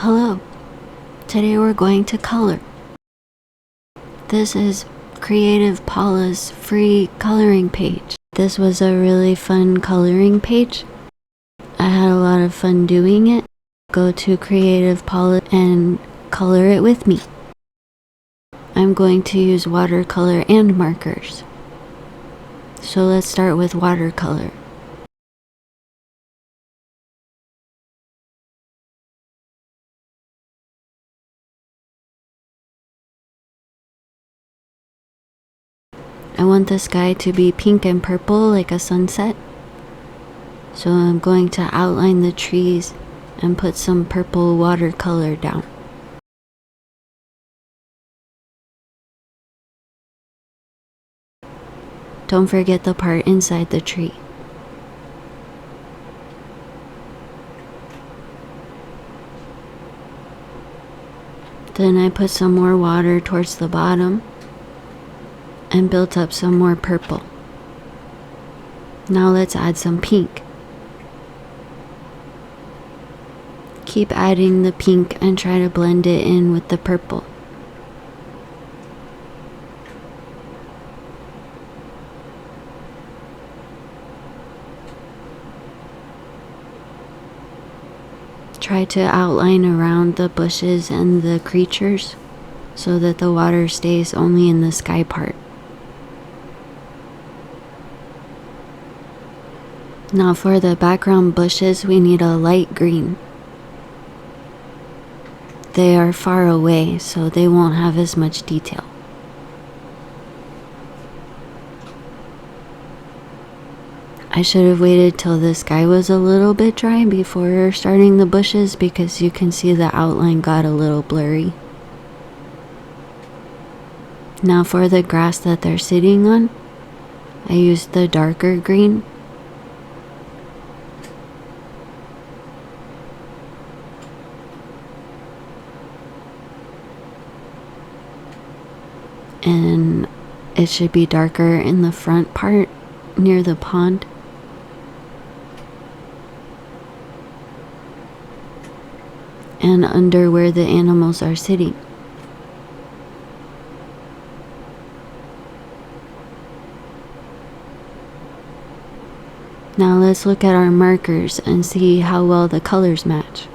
Hello, today we're going to color. This is Creative Paula's free coloring page. This was a really fun coloring page. I had a lot of fun doing it. Go to Creative Paula and color it with me. I'm going to use watercolor and markers. So let's start with watercolor. I want the sky to be pink and purple like a sunset. So I'm going to outline the trees and put some purple watercolor down. Don't forget the part inside the tree. Then I put some more water towards the bottom and built up some more purple. Now let's add some pink. Keep adding the pink and try to blend it in with the purple. Try to outline around the bushes and the creatures so that the water stays only in the sky part. Now for the background bushes, we need a light green. They are far away, so they won't have as much detail. I should have waited till the sky was a little bit dry before starting the bushes because you can see the outline got a little blurry. Now for the grass that they're sitting on, I used the darker green. And it should be darker in the front part near the pond. And under where the animals are sitting. Now let's look at our markers and see how well the colors match.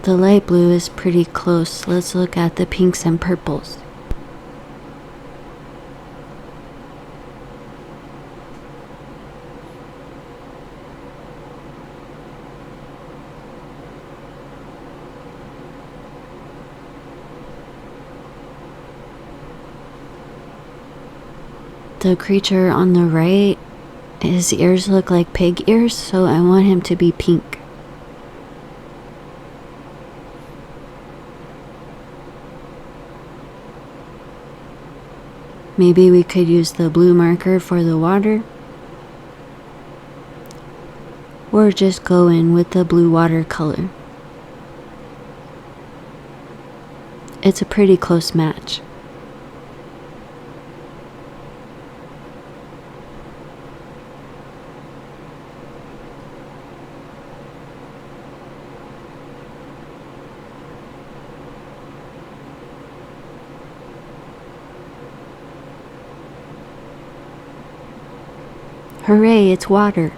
The light blue is pretty close. Let's look at the pinks and purples. The creature on the right, his ears look like pig ears, so I want him to be pink. Maybe we could use the blue marker for the water, or just go in with the blue watercolor. It's a pretty close match. Hooray, it's water.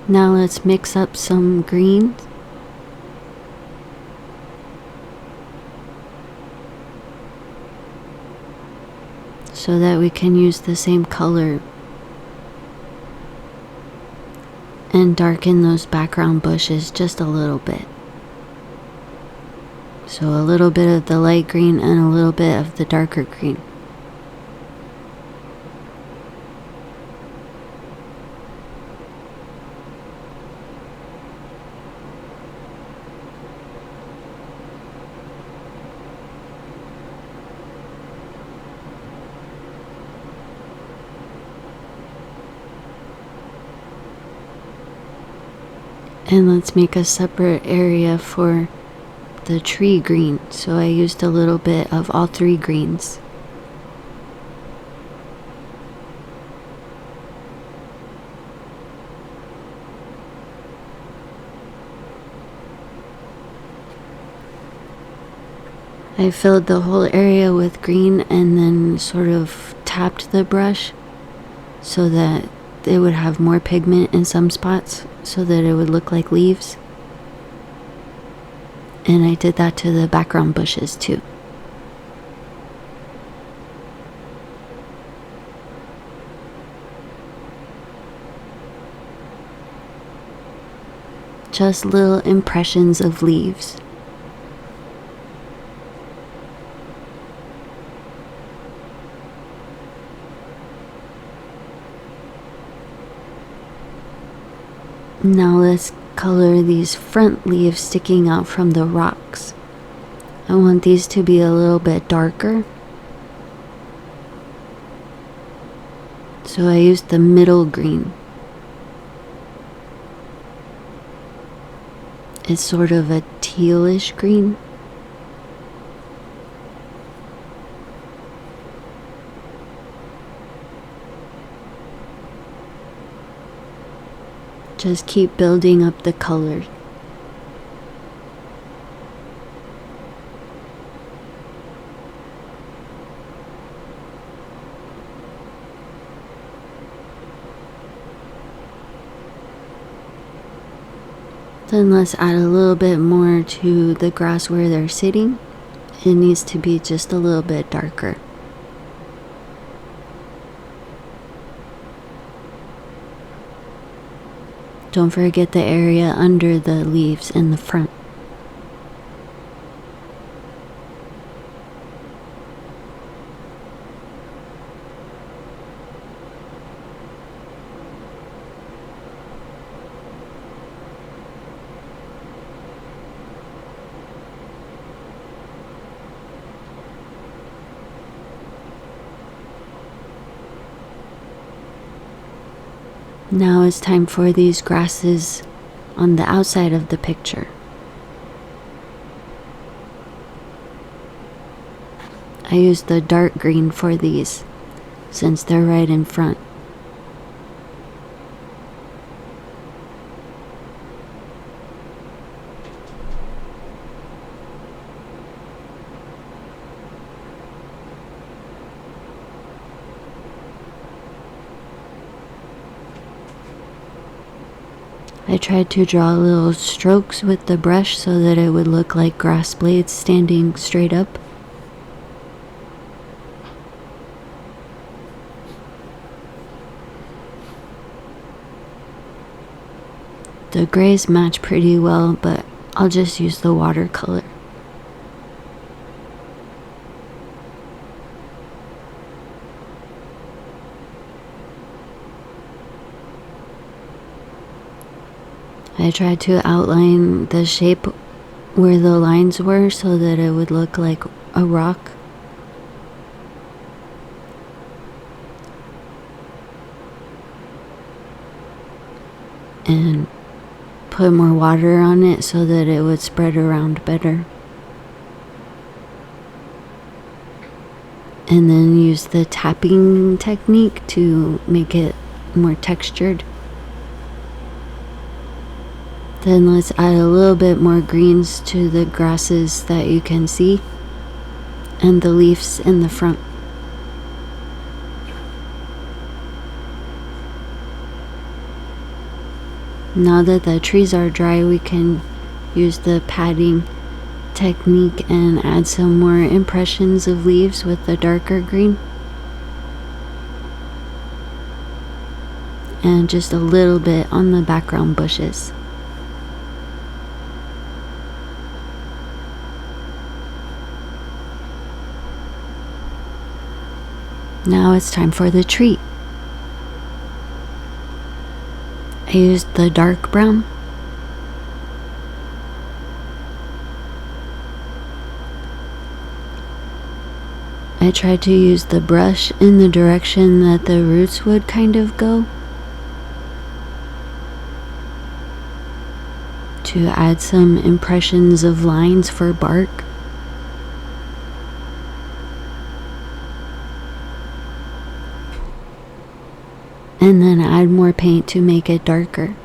Now let's mix up some greens. So that we can use the same color and darken those background bushes just a little bit. So a little bit of the light green and a little bit of the darker green. And let's make a separate area for the tree green. So I used a little bit of all three greens. I filled the whole area with green and then sort of tapped the brush so that it would have more pigment in some spots so that it would look like leaves. And I did that to the background bushes too. Just little impressions of leaves. Now let's color these front leaves sticking out from the rocks. I want these to be a little bit darker. So I used the middle green. It's sort of a tealish green. Just keep building up the colors. Then let's add a little bit more to the grass where they're sitting. It needs to be just a little bit darker. Don't forget the area under the leaves in the front. Now it's time for these grasses on the outside of the picture. I used the dark green for these since they're right in front. I tried to draw little strokes with the brush so that it would look like grass blades standing straight up. The grays match pretty well, but I'll just use the watercolor. I tried to outline the shape where the lines were so that it would look like a rock. And put more water on it so that it would spread around better. And then use the tapping technique to make it more textured. Then let's add a little bit more greens to the grasses that you can see and the leaves in the front. Now that the trees are dry, we can use the padding technique and add some more impressions of leaves with the darker green. And just a little bit on the background bushes. Now it's time for the tree. I used the dark brown. I tried to use the brush in the direction that the roots would kind of go. to add some impressions of lines for bark. And then add more paint to make it darker.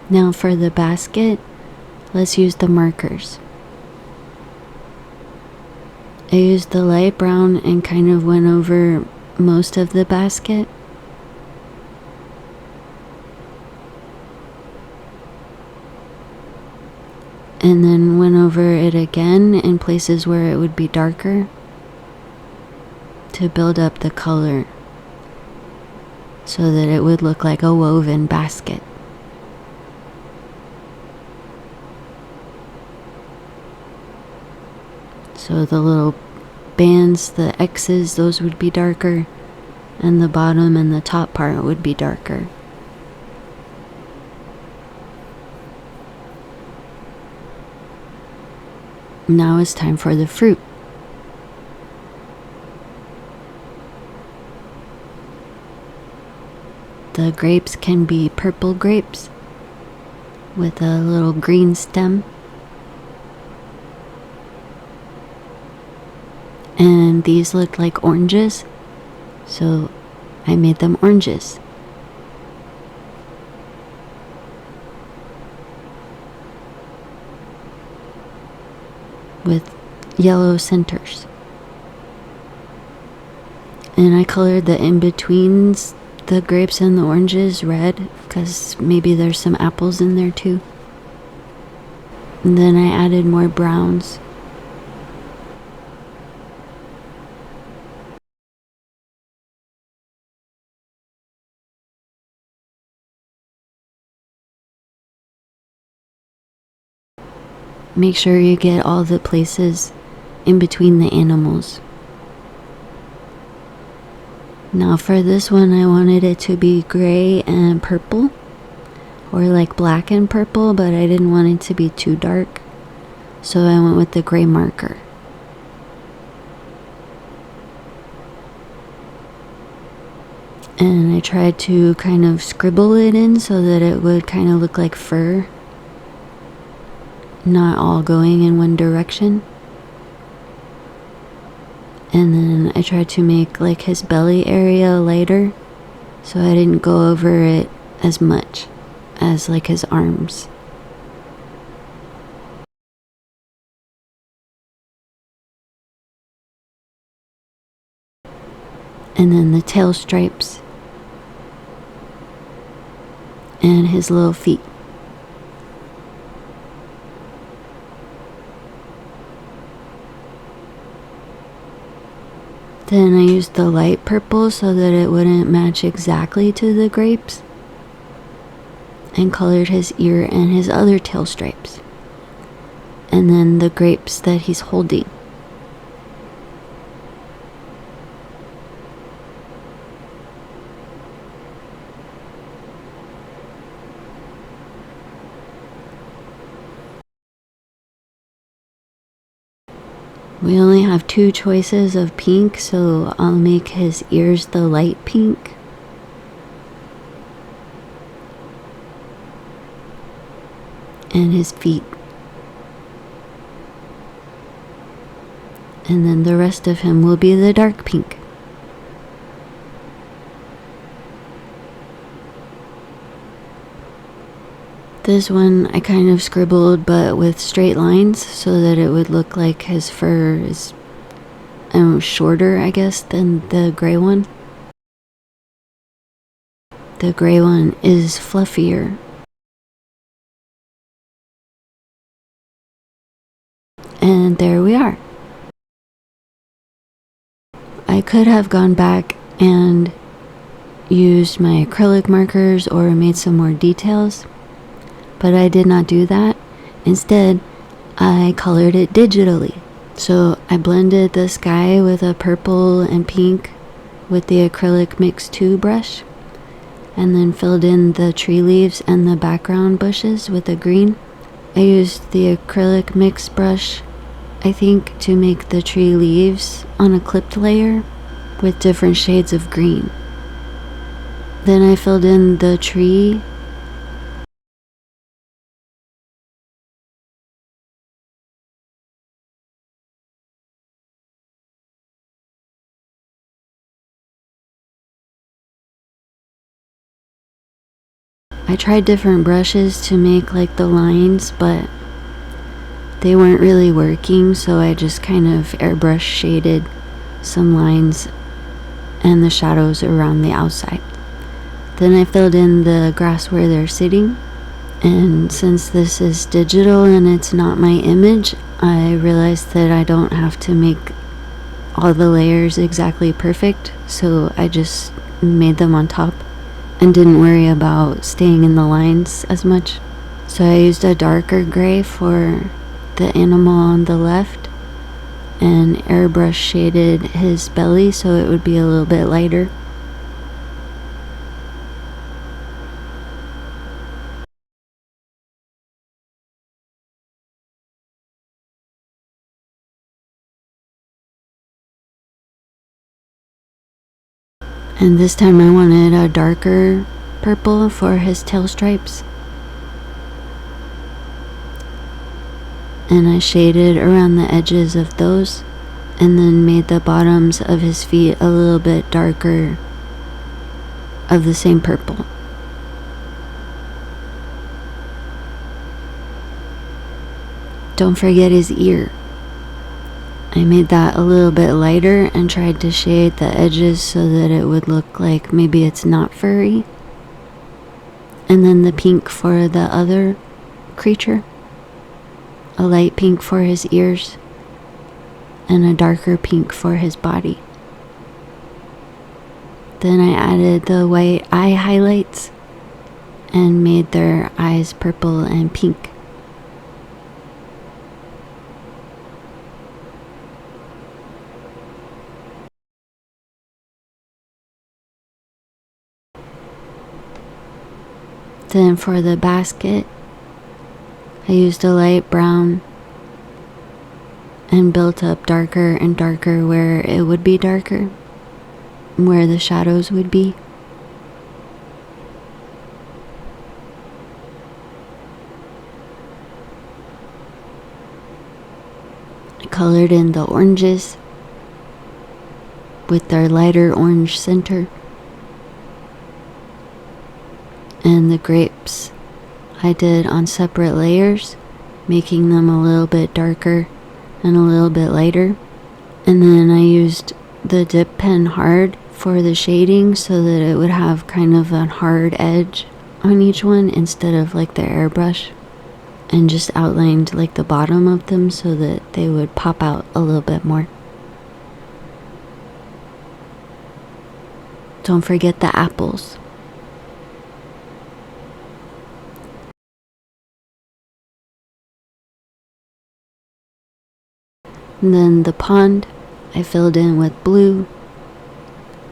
Now for the basket, let's use the markers. I used the light brown and kind of went over most of the basket. And then went over it again in places where it would be darker to build up the color so that it would look like a woven basket. So the little bands, the X's, those would be darker, and the bottom and the top part would be darker. Now it's time for the fruit. The grapes can be purple grapes with a little green stem. And these look like oranges, so I made them oranges. With yellow centers. And I colored the in-betweens, the grapes and the oranges, red, because maybe there's some apples in there too. And then I added more browns. Make sure you get all the places in between the animals. Now for this one, I wanted it to be gray and purple, or like black and purple, but I didn't want it to be too dark, so I went with the gray marker. And I tried to kind of scribble it in so that it would kind of look like fur, not all going in one direction. And then I tried to make like his belly area lighter, so I didn't go over it as much as like his arms. And then the tail stripes and his little feet. Then I used the light purple so that it wouldn't match exactly to the grapes, and colored his ear and his other tail stripes, and then the grapes that he's holding. We only have 2 choices of pink, so I'll make his ears the light pink. And his feet. And then the rest of him will be the dark pink. This one I kind of scribbled, but with straight lines so that it would look like his fur is shorter, I guess, than the gray one. The gray one is fluffier. And there we are. I could have gone back and used my acrylic markers or made some more details, but I did not do that. Instead, I colored it digitally. So I blended the sky with a purple and pink with the acrylic mix 2 brush, and then filled in the tree leaves and the background bushes with the green, I used the acrylic mix brush, I think, to make the tree leaves on a clipped layer with different shades of green. Then I filled in the tree. I tried different brushes to make like the lines, but they weren't really working, so I just kind of airbrush shaded some lines and the shadows around the outside. Then I filled in the grass where they're sitting, and since this is digital and it's not my image, I realized that I don't have to make all the layers exactly perfect, so I just made them on top and didn't worry about staying in the lines as much. So I used a darker gray for the animal on the left and airbrush shaded his belly so it would be a little bit lighter. And this time I wanted a darker purple for his tail stripes. And I shaded around the edges of those and then made the bottoms of his feet a little bit darker of the same purple. Don't forget his ear. I made that a little bit lighter and tried to shade the edges so that it would look like maybe it's not furry. And then the pink for the other creature. A light pink for his ears and a darker pink for his body. Then I added the white eye highlights and made their eyes purple and pink. Then for the basket, I used a light brown and built up darker and darker where it would be darker, where the shadows would be. I colored in the oranges with their lighter orange center. And the grapes I did on separate layers, making them a little bit darker and a little bit lighter. And then I used the dip pen hard for the shading so that it would have kind of a hard edge on each one instead of like the airbrush, and just outlined like the bottom of them so that they would pop out a little bit more. Don't forget the apples. And then the pond I filled in with blue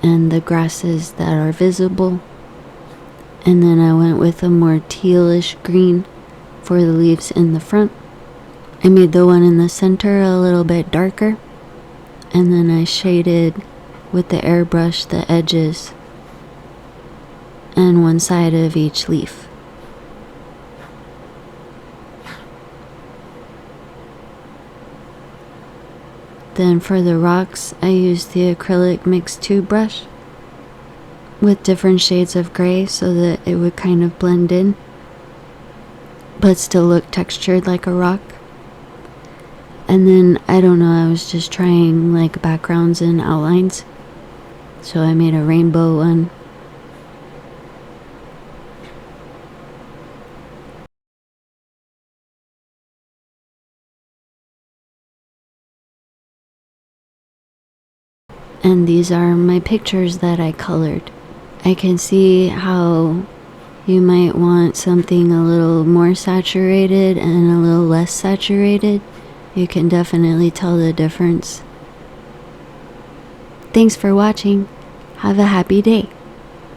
and the grasses that are visible. And then I went with a more tealish green for the leaves in the front. I made the one in the center a little bit darker. And then I shaded with the airbrush the edges and one side of each leaf. Then for the rocks, I used the acrylic mix 2 brush with different shades of gray so that it would kind of blend in, but still look textured like a rock. And then, I don't know, I was just trying like backgrounds and outlines. So I made a rainbow one. And these are my pictures that I colored. I can see how you might want something a little more saturated and a little less saturated. You can definitely tell the difference. Thanks for watching. Have a happy day.